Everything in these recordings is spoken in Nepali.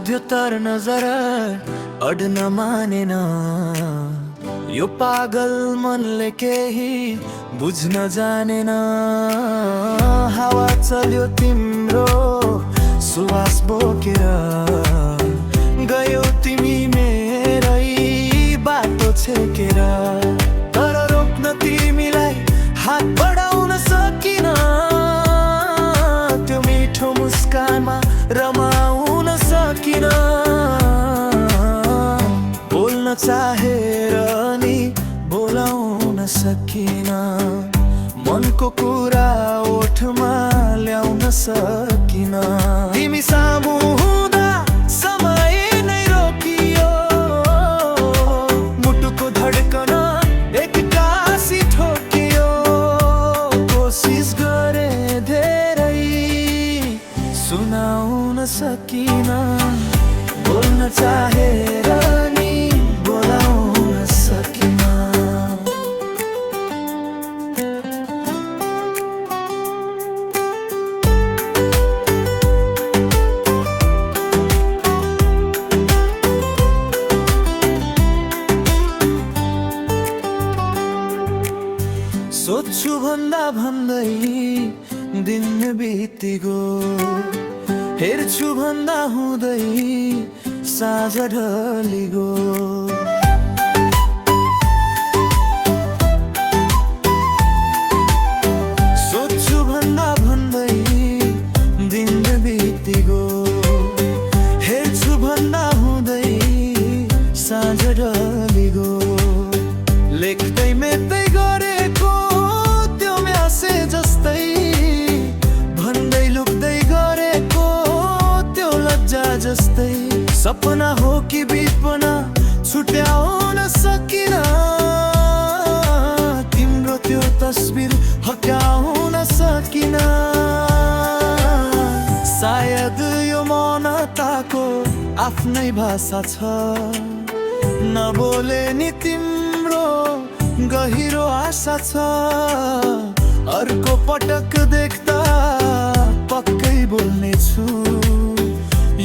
सोध्यो तर नजर अड्न मानेन। यो पागल मनले केही बुझ्न जानेन। हावा चल्यो तिम्रो सुवास बोकेर, गयौ तिमी मेरै बाटो छेकेर। तर रोक्न तिमीलाई हात बढाउन सकिन, त्यो मिठो मुस्कानमा रमाउन सकिन। बोल्न चाहेर नि बोलाउन सकिन, मनको कुरा ओठमा ल्याउन सकिन। तिमी सामु हुँदा समय नै रोकियो, मुटुको धड्कन एक्कासी ठोकियो। कोसिस गरे धेरै सुनाउन सकिन, बोल्न चाहेर नि बोलाउन सकिन। सोच्छु भन्दा भन्दै दिन बितिगो, हेर्छु भन्दा हुँदै साँझ ढलिगो। सोच्छु भन्दा भन्दै दिन बितिगो, हेर्छु भन्दा हुँदै साँझ ढलिगो। लेख्दै मेट्दै गरेको त्यो म्यासे जस्तै, भन्दै लुक्दै गरेको त्यो लज्जा जस्तै। सपना हो कि विपना छुट्याउन सकिन, तिम्रो त्यो तस्बिर हटाउन सकिन। सायद यो मौनताको आफ्नै भाषा छ, नबोले नि तिम्रो गहिरो आशा छ। अर्को पटक देख्दा पक्कै बोल्नेछु,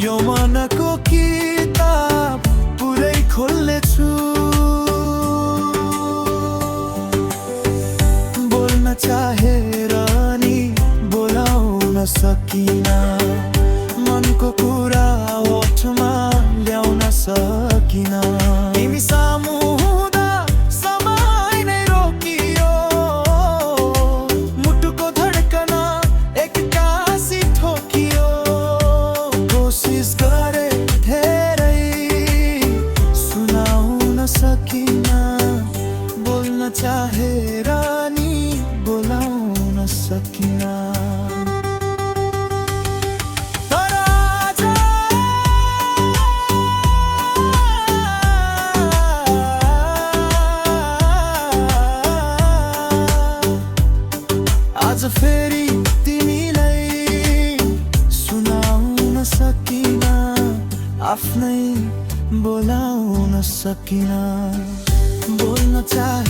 यो मनको किताब पुरै खोल्नेछु। बोल्न चाहेर नि बोलाउन सकिन, मनको कुरा ओठमा ल्याउन सकिन। तिमी सामु हुँदा समय नै रोकियो, मुटुको धड्कन एक्कासी ठोकियो। कोसिस गरे धेरै सुनाउन सकिन, बोल्न चाहेर नि बोलाउन सकिन। आज फेरि तिमीलाई सुनाउन सकिन, आफ्नै बोलाउन सकिन। बोल्न चाहे